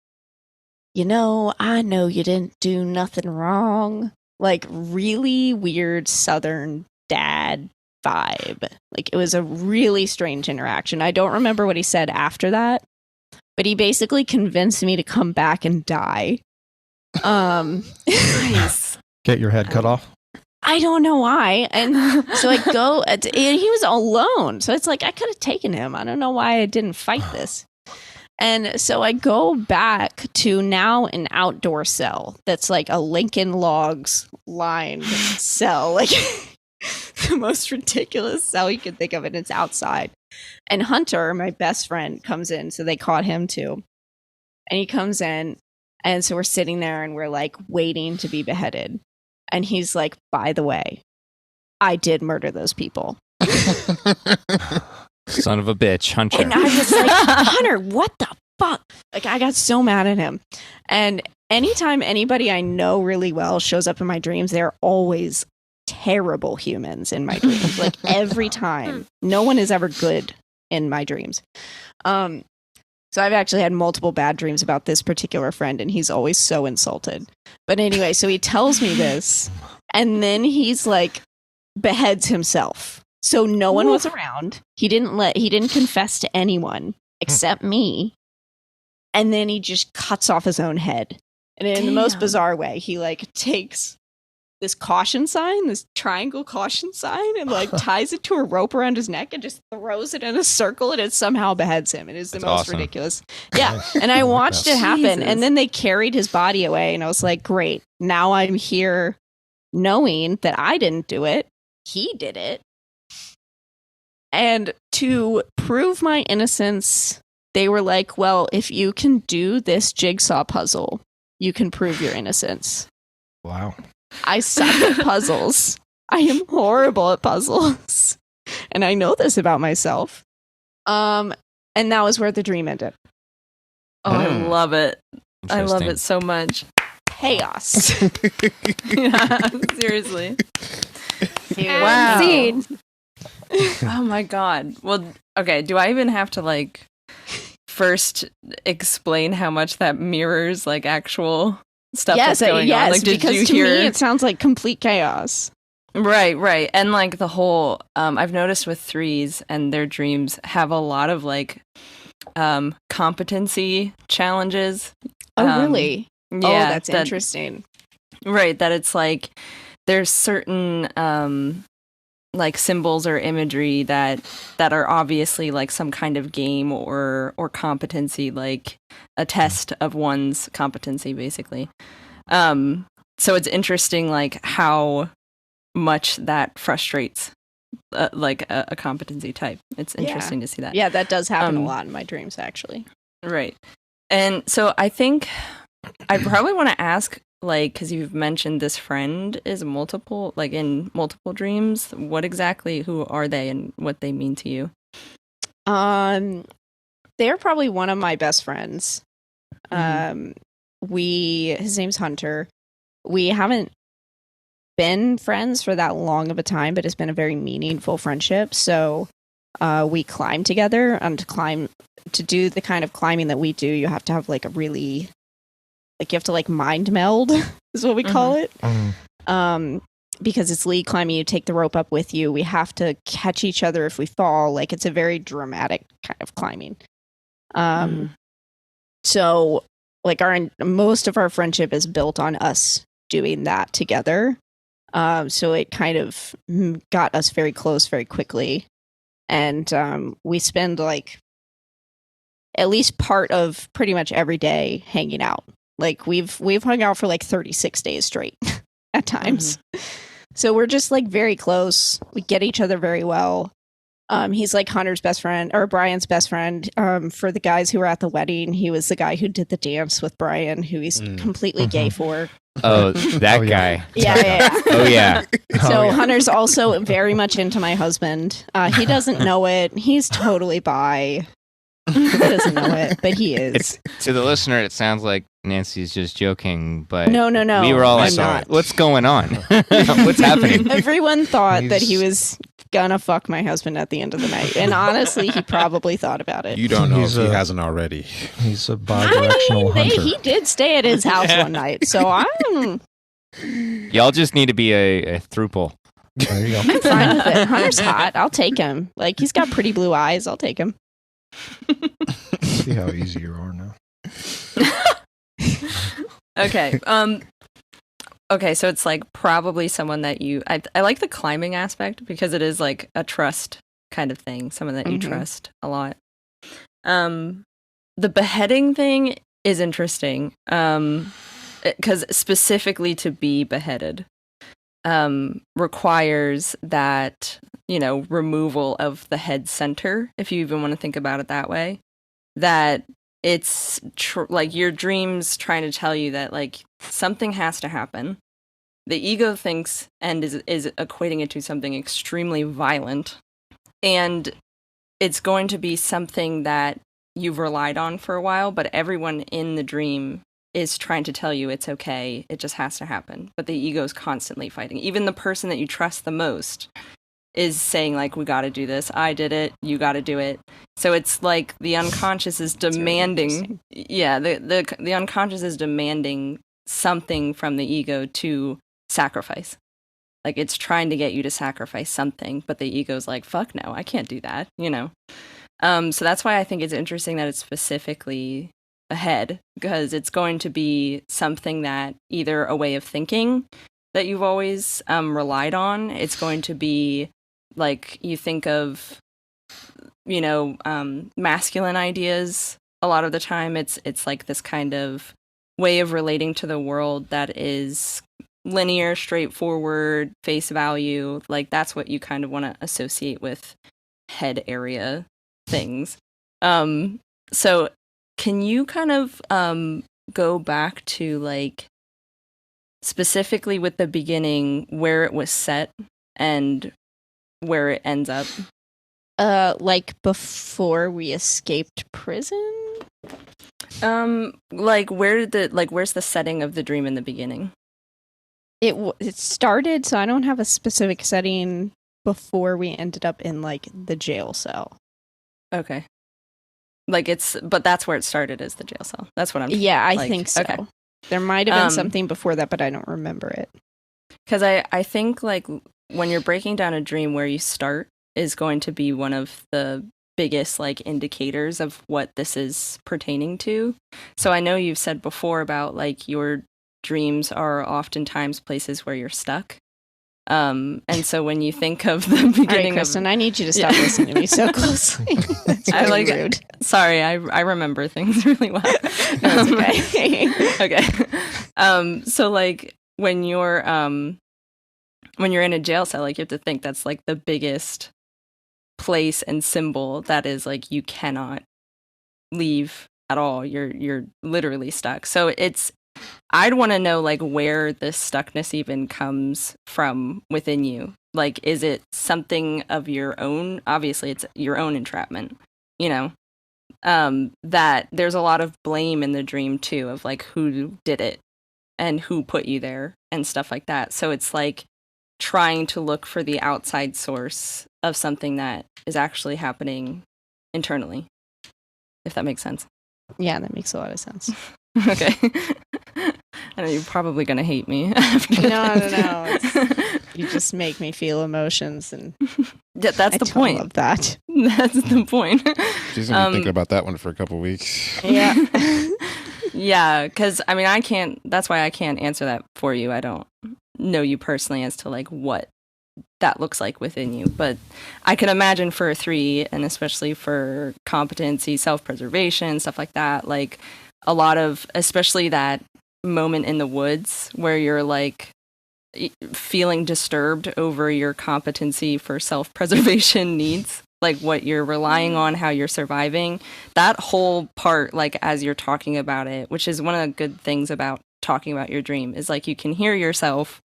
I know you didn't do nothing wrong. Like really weird Southern dad vibe. Like it was a really strange interaction. I don't remember what he said after that, but he basically convinced me to come back and die. Nice. Get your head cut off? I don't know why. And so I go, and he was alone. So it's like, I could have taken him. I don't know why I didn't fight this. And so I go back to now an outdoor cell that's like a Lincoln Logs lined cell. Like the most ridiculous cell you can think of. And it's outside. And Hunter, my best friend, comes in. So they caught him too. And he comes in. And so we're sitting there and we're like waiting to be beheaded. And he's like, by the way, I did murder those people. Son of a bitch, Hunter. And I was like, Hunter, what the fuck? Like, I got so mad at him. And anytime anybody I know really well shows up in my dreams, they're always terrible humans in my dreams. Like, every time. No one is ever good in my dreams. So I've actually had multiple bad dreams about this particular friend, and he's always so insulted. But anyway, so he tells me this, and then he's like, beheads himself. So no one was around. He didn't confess to anyone except me. And then he just cuts off his own head. And in the most bizarre way, he like takes this caution sign, this triangle caution sign, and like ties it to a rope around his neck and just throws it in a circle, and it somehow beheads him. It is the most ridiculous. Yeah. And I watched it happen. And then they carried his body away, and I was like, great. Now I'm here knowing that I didn't do it. He did it. And to prove my innocence, they were like, well, if you can do this jigsaw puzzle, you can prove your innocence. Wow. I suck at puzzles. I am horrible at puzzles. And I know this about myself. And that was where the dream ended. Oh, I love it. I love it so much. Chaos. Yeah, seriously. Wow. Scene. Oh my God. Well, okay. Do I even have to like first explain how much that mirrors like actual stuff that's going on? Like, did because you to hear? Me it sounds like complete chaos. Right. And like the whole, I've noticed with threes and their dreams have a lot of like competency challenges. Oh, really? Yeah. Oh, that's interesting. Right. That it's like there's certain like symbols or imagery that are obviously like some kind of game or competency, like a test of one's competency, basically. So it's interesting, like how much that frustrates like a competency type. It's interesting to see that. Yeah, that does happen a lot in my dreams, actually. Right. And so I think I probably want to ask, like, because you've mentioned this friend is in multiple dreams. What exactly, who are they and what they mean to you? They're probably one of my best friends. His name's Hunter. We haven't been friends for that long of a time, but it's been a very meaningful friendship. So we climb together, and to do the kind of climbing that we do, you have to have like a really, like, you have to like mind meld is what we call it. because it's lead climbing, you take the rope up with you. We have to catch each other if we fall. Like, it's a very dramatic kind of climbing. So like most of our friendship is built on us doing that together. So it kind of got us very close very quickly. And we spend like at least part of pretty much every day hanging out. Like we've hung out for like 36 days straight at times. So we're just like very close. We get each other very well. He's like Hunter's best friend, or Brian's best friend. For the guys who were at the wedding, he was the guy who did the dance with Brian, who he's completely gay for. Oh, that guy. Yeah. Oh, yeah. So Hunter's also very much into my husband. He doesn't know it. He's totally bi. He doesn't know it, but he is. To the listener, it sounds like Nancy's just joking, but no. We were all I'm like, not. what's going on? What's happening? Everyone thought that he was gonna fuck my husband at the end of the night, and honestly, he probably thought about it. You don't know if he hasn't already. He's a bi-directional hunter. He did stay at his house one night, so I'm... Y'all just need to be a throuple. There you go. I'm fine with it. Hunter's hot. I'll take him. Like, he's got pretty blue eyes. I'll take him. See how easy you are now. Okay. Okay, so it's like probably someone that I like the climbing aspect because it is like a trust kind of thing, someone that you trust a lot. The beheading thing is interesting because specifically to be beheaded requires that, removal of the head center, if you even want to think about it that way, that it's like your dreams trying to tell you that like something has to happen. The ego thinks and is equating it to something extremely violent, and it's going to be something that you've relied on for a while, but everyone in the dream is trying to tell you it's okay, it just has to happen. But the ego is constantly fighting. Even the person that you trust the most is saying like, we got to do this. I did it. You got to do it. So it's like the unconscious is demanding. Yeah, the unconscious is demanding something from the ego to sacrifice. Like it's trying to get you to sacrifice something, but the ego's like, fuck no, I can't do that. So that's why I think it's interesting that it's specifically ahead, because it's going to be something that either a way of thinking that you've always relied on. It's going to be like you think of, masculine ideas. A lot of the time it's like this kind of way of relating to the world that is linear, straightforward, face value. Like that's what you kind of want to associate with head area things. So can you kind of go back to like specifically with the beginning where it was set and where it ends up? Like before we escaped prison? Like where's the setting of the dream in the beginning? It started, so I don't have a specific setting before we ended up in like the jail cell. Okay. But that's where it started, is the jail cell. That's what I'm. Yeah, I think so. Okay. There might have been something before that, but I don't remember it. Because I think like when you're breaking down a dream, where you start is going to be one of the biggest like indicators of what this is pertaining to. So I know you've said before about like your dreams are oftentimes places where you're stuck. And so when you think of the beginning, all right, Kristen, I need you to stop listening to me so closely. That's really rude. Sorry, I remember things really well. That's okay. Okay. So like when you're in a jail cell, like you have to think that's like the biggest place and symbol that is like you cannot leave at all. You're literally stuck. So I'd want to know like where this stuckness even comes from within you. Like, is it something of your own? Obviously, it's your own entrapment, that there's a lot of blame in the dream too, of like who did it and who put you there and stuff like that. So it's like trying to look for the outside source of something that is actually happening internally, if that makes sense. Yeah, that makes a lot of sense. Okay. I know you're probably going to hate me. No. You just make me feel emotions, and That's the point. I love that. That's the point. She's gonna be thinking about that one for a couple weeks. Yeah. Yeah, because I mean, I can't. That's why I can't answer that for you. I don't know you personally as to like what that looks like within you, but I can imagine for a 3, and especially for competency, self-preservation, stuff like that. Like a lot of, especially that moment in the woods where you're like feeling disturbed over your competency for self-preservation needs, like what you're relying on, how you're surviving, that whole part, like as you're talking about it, which is one of the good things about talking about your dream, is like you can hear yourself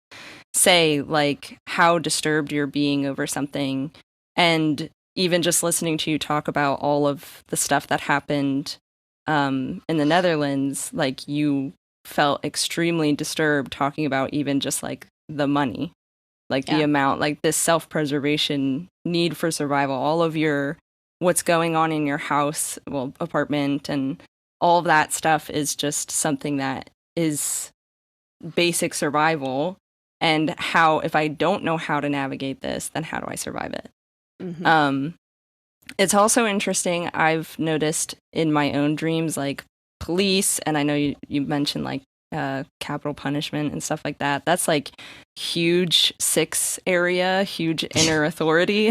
say like how disturbed you're being over something, and even just listening to you talk about all of the stuff that happened in the Netherlands, like you felt extremely disturbed talking about even just like the money, like the amount, like this self-preservation need for survival, all of your what's going on in your house, well, apartment, and all of that stuff is just something that is basic survival. And how, if I don't know how to navigate this, then how do I survive it? Mm-hmm. It's also interesting, I've noticed in my own dreams, like police, and I know you mentioned like capital punishment and stuff like that. That's like huge 6 area, huge inner authority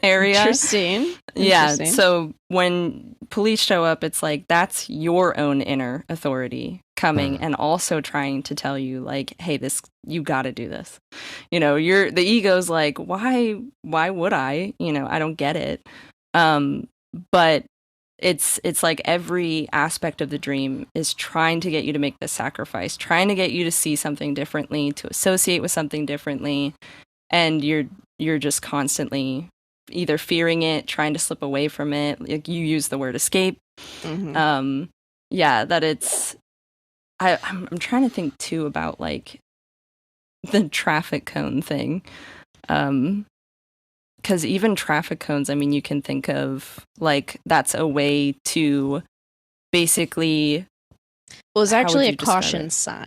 area. Interesting. Yeah. So when police show up, it's like that's your own inner authority coming and also trying to tell you like, hey, this, you got to do this. You know, the ego's like, why would I? You know, I don't get it. But it's like every aspect of the dream is trying to get you to make this sacrifice, trying to get you to see something differently, to associate with something differently, and you're just constantly either fearing it, trying to slip away from it. Like you use the word escape. Mm-hmm. That it's. I'm trying to think too about like the traffic cone thing. Because even traffic cones, I mean, you can think of like that's a way to basically. Well, it's actually a caution sign.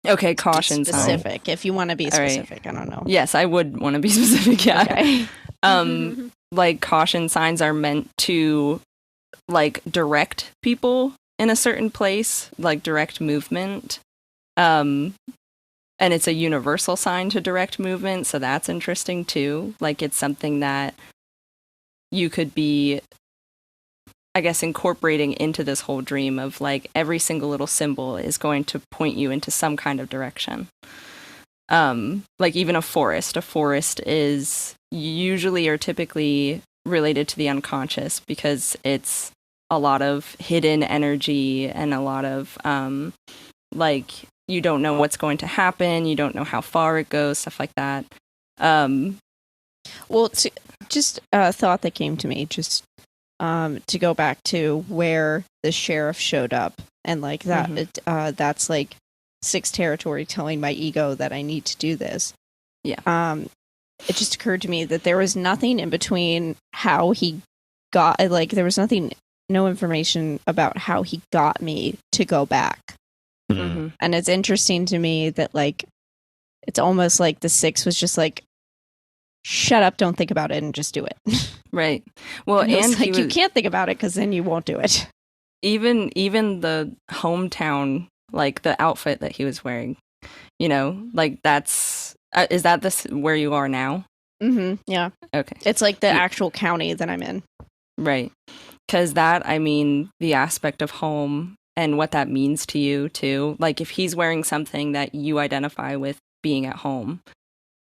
Okay, caution sign. Specific, if you want to be specific. Right. I don't know. Yes, I would want to be specific. Yeah. Okay. Like caution signs are meant to like direct people in a certain place, like direct movement. And it's a universal sign to direct movement, so that's interesting too. Like it's something that you could be, I guess, incorporating into this whole dream of like every single little symbol is going to point you into some kind of direction. Like even a forest is usually or typically related to the unconscious because it's a lot of hidden energy and a lot of like you don't know what's going to happen, you don't know how far it goes, stuff like that. Well, just a thought that came to me, just to go back to where the sheriff showed up and like that, that's like 6 territory telling my ego that I need to do this. Yeah. It just occurred to me that there was nothing in between how he got, like there was no information about how he got me to go back. Mm-hmm. And it's interesting to me that like it's almost like the 6 was just like, shut up, don't think about it, and just do it. Right. Well, and like you can't think about it because then you won't do it. Even the hometown, like the outfit that he was wearing, you know, like that's is that this where you are now? Mm-hmm. Yeah. Okay. It's like the actual county that I'm in. Right. Because that, I mean, the aspect of home and what that means to you too. Like if he's wearing something that you identify with being at home,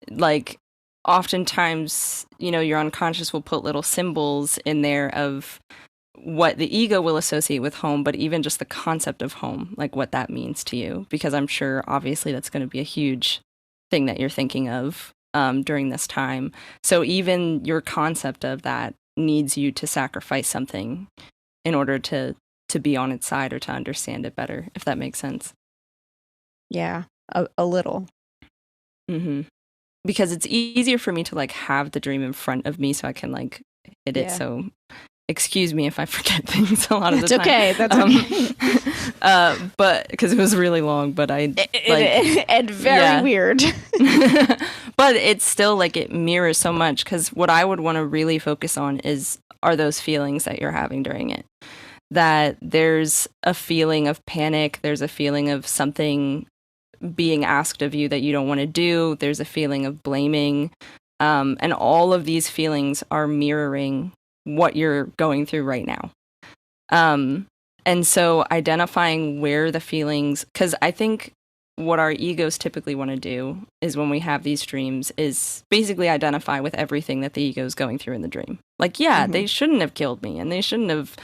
like oftentimes, you know, your unconscious will put little symbols in there of what the ego will associate with home, but even just the concept of home, like what that means to you. Because I'm sure obviously that's going to be a huge thing that you're thinking of during this time. So even your concept of that needs you to sacrifice something in order to be on its side or to understand it better, if that makes sense. Yeah, a little. Mm-hmm. Because it's easier for me to like have the dream in front of me so I can like hit it. So excuse me if I forget things a lot of the time. That's okay. But because it was really long, but and very weird. but it's still like it mirrors so much, because what I would want to really focus on are those feelings that you're having during it. That there's a feeling of panic, there's a feeling of something being asked of you that you don't want to do, there's a feeling of blaming, and all of these feelings are mirroring what you're going through right now. And so identifying where the feelings, because I think what our egos typically want to do is when we have these dreams is basically identify with everything that the ego is going through in the dream. Like, yeah, they shouldn't have killed me and they shouldn't have,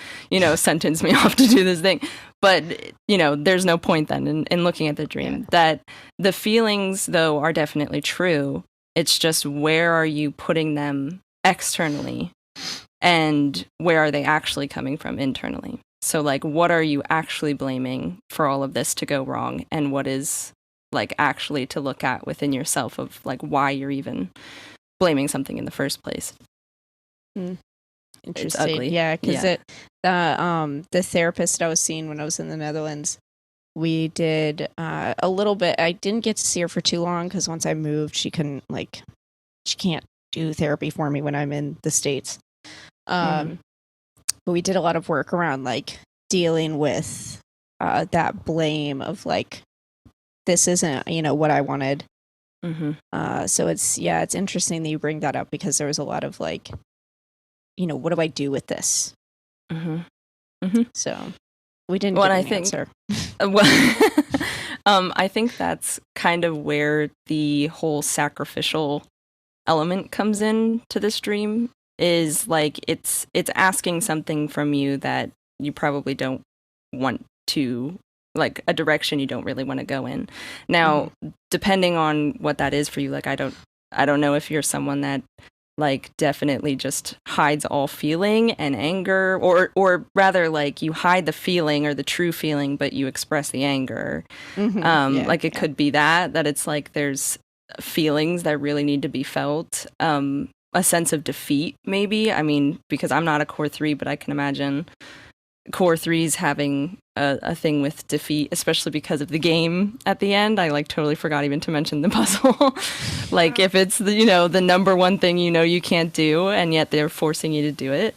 sentenced me off to do this thing. But, there's no point then in looking at the dream. That the feelings, though, are definitely true. It's just where are you putting them externally and where are they actually coming from internally? So, like, what are you actually blaming for all of this to go wrong? And what is, like, actually to look at within yourself of, like, why you're even blaming something in the first place? Interesting. It's ugly. Yeah, because the therapist I was seeing when I was in the Netherlands, we did a little bit. I didn't get to see her for too long because once I moved, she can't do therapy for me when I'm in the States. But we did a lot of work around like dealing with that blame of like, this isn't, what I wanted. So it's interesting that you bring that up because there was a lot of like, what do I do with this? So we didn't get an answer. I think that's kind of where the whole sacrificial element comes in to this dream. Is like it's asking something from you that you probably don't want to, like a direction you don't really want to go in. Now, depending on what that is for you, like I don't know if you're someone that like definitely just hides all feeling and anger, or rather like you hide the feeling or the true feeling, but you express the anger. Like it could be that it's like there's feelings that really need to be felt. A sense of defeat, maybe. I mean, because I'm not a core 3, but I can imagine core 3s having a thing with defeat, especially because of the game at the end. I like totally forgot even to mention the puzzle. Like if it's the number one thing you can't do, and yet they're forcing you to do it,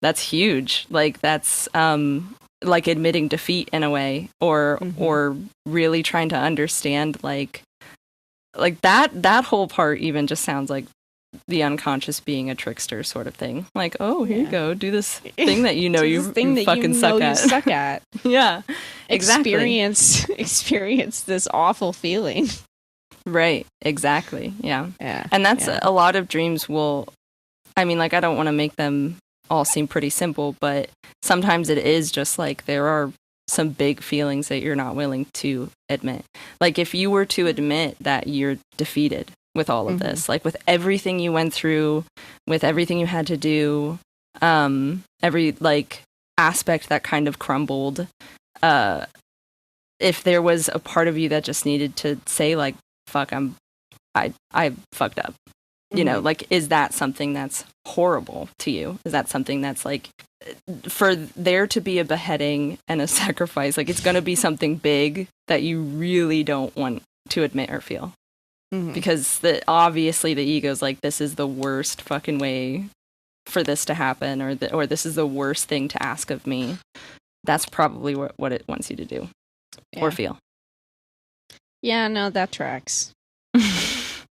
that's huge. Like that's like admitting defeat in a way, or really trying to understand like that whole part even just sounds like the unconscious being a trickster sort of thing. Like, oh, here you go, do this thing that you fucking suck at. Yeah, exactly. Experience this awful feeling. Right, exactly. Yeah. And that's a lot of dreams I don't want to make them all seem pretty simple, but sometimes it is just like there are some big feelings that you're not willing to admit. Like if you were to admit that you're defeated with all of this, like with everything you went through, with everything you had to do, every like aspect that kind of crumbled, if there was a part of you that just needed to say like, fuck, I fucked up, like, is that something that's horrible to you? Is that something that's like, for there to be a beheading and a sacrifice, like it's going to be something big that you really don't want to admit or feel. Because obviously the ego's like, this is the worst fucking way for this to happen, or this is the worst thing to ask of me. That's probably what it wants you to do or feel. Yeah, no, that tracks.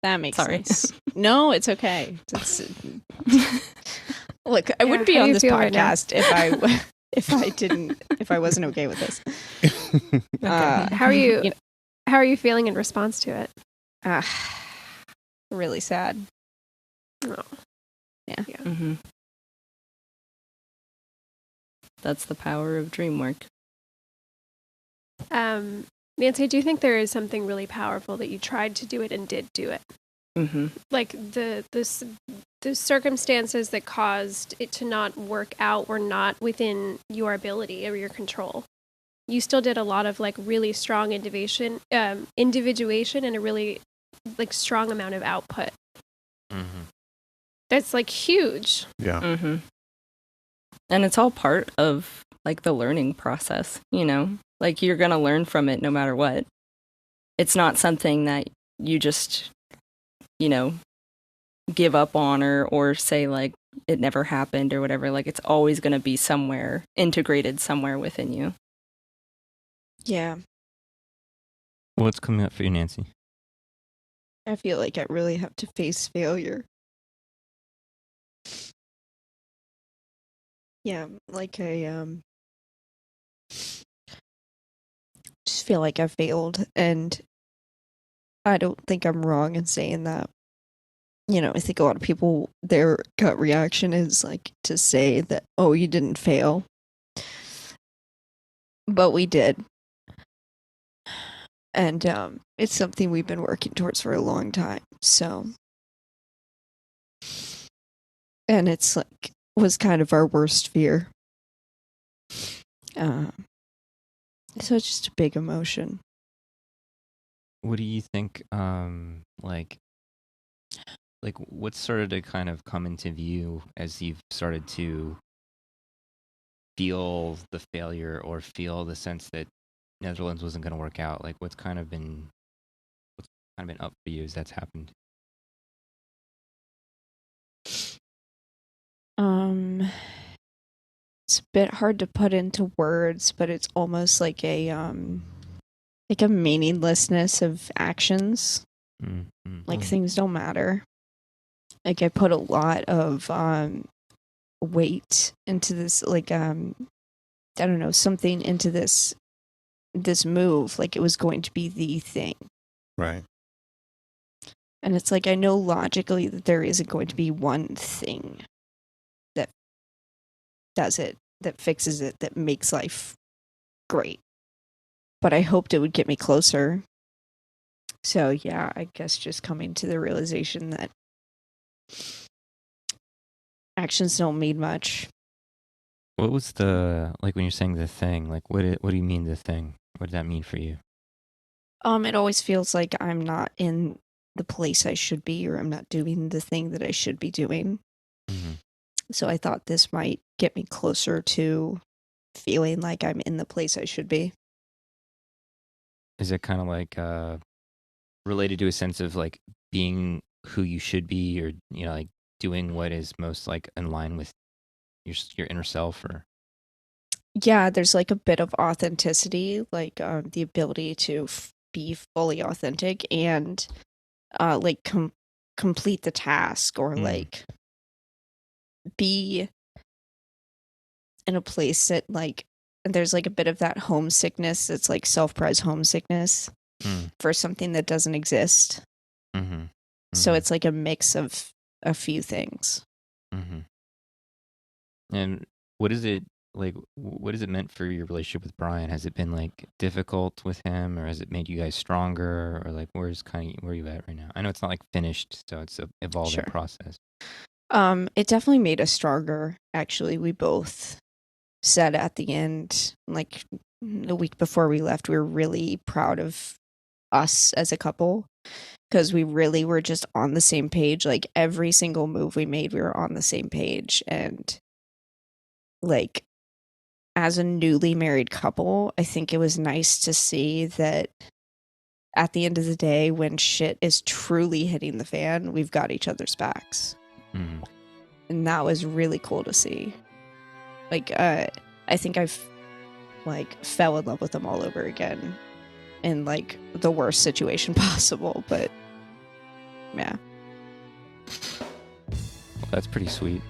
That makes sense. No, it's okay. Look, I wouldn't be on this podcast if I wasn't okay with this. How are you feeling in response to it? Really sad. Oh. Yeah. That's the power of DREAMWORK. Nancy, do you think there is something really powerful that you tried to do it and did do it? Like the circumstances that caused it to not work out were not within your ability or your control. You still did a lot of like really strong individuation and a really like strong amount of output. That's like huge. Yeah. And it's all part of like the learning process, like you're going to learn from it no matter what. It's not something that you just, give up on her or say like it never happened or whatever. Like it's always going to be somewhere integrated somewhere within you. Yeah. What's coming up for you, Nancy? I feel like I really have to face failure. Yeah, like I just feel like I failed, and I don't think I'm wrong in saying that. I think a lot of people, their gut reaction is like to say that, oh, you didn't fail. But we did. And it's something we've been working towards for a long time. So, and it's like, was kind of our worst fear. So it's just a big emotion. What do you think, like what's started to kind of come into view as you've started to feel the failure or feel the sense that Netherlands wasn't going to work out? Like what's kind of been up for you as that's happened? It's a bit hard to put into words, but it's almost like a meaninglessness of actions. Mm-hmm. Like things don't matter. Like I put a lot of weight into this, like I don't know, something into this move, like it was going to be the thing. Right. And it's like I know logically that there isn't going to be one thing that does it, that fixes it, that makes life great. But I hoped it would get me closer. So yeah, I guess just coming to the realization that actions don't mean much. What was the, like when you're saying the thing, like what do you mean the thing? What did that mean for you? It always feels like I'm not in the place I should be, or I'm not doing the thing that I should be doing. Mm-hmm. So I thought this might get me closer to feeling like I'm in the place I should be. Is it kind of like related to a sense of like being who you should be, or like doing what is most like in line with your inner self? Or yeah, there's like a bit of authenticity, like the ability to be fully authentic and like complete the task, or like be in a place that like there's like a bit of that homesickness. It's like self-prize homesickness for something that doesn't exist. Mm-hmm. Mm-hmm. So it's like a mix of a few things. Mm-hmm. And what is it meant for your relationship with Brian? Has it been like difficult with him, or has it made you guys stronger, or like where are you at right now? I know it's not like finished, so it's an evolving process. It definitely made us stronger. Actually, we both said at the end, like the week before we left, we were really proud of us as a couple, because we really were just on the same page. Like every single move we made, we were on the same page. And like as a newly married couple, I think it was nice to see that at the end of the day, when shit is truly hitting the fan, we've got each other's backs. Mm-hmm. And that was really cool to see. Like, I think I've like fell in love with him all over again in like the worst situation possible, but yeah. Well, that's pretty sweet.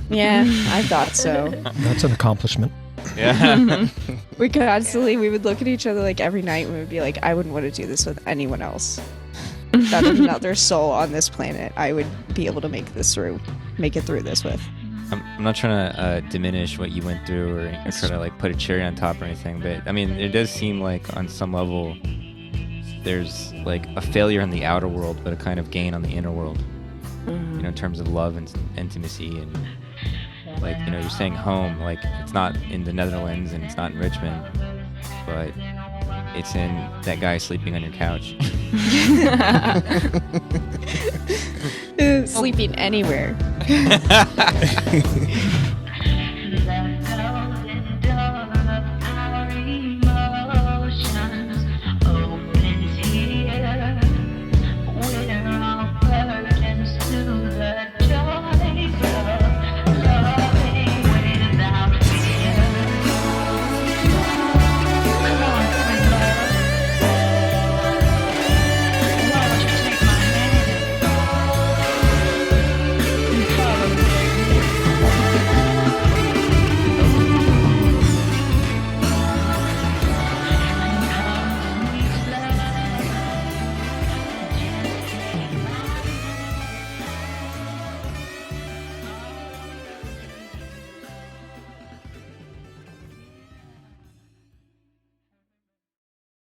Yeah, I thought so. That's an accomplishment. Yeah. We would look at each other like every night and we would be like, I wouldn't want to do this with anyone else. Not another soul on this planet I would be able to make it through this with. I'm not trying to diminish what you went through or try to like put a cherry on top or anything, but I mean, it does seem like on some level there's like a failure in the outer world, but a kind of gain on the inner world, in terms of love and intimacy. And like, you're saying home, like it's not in the Netherlands and it's not in Richmond, but it's in that guy sleeping on your couch. Sleeping anywhere.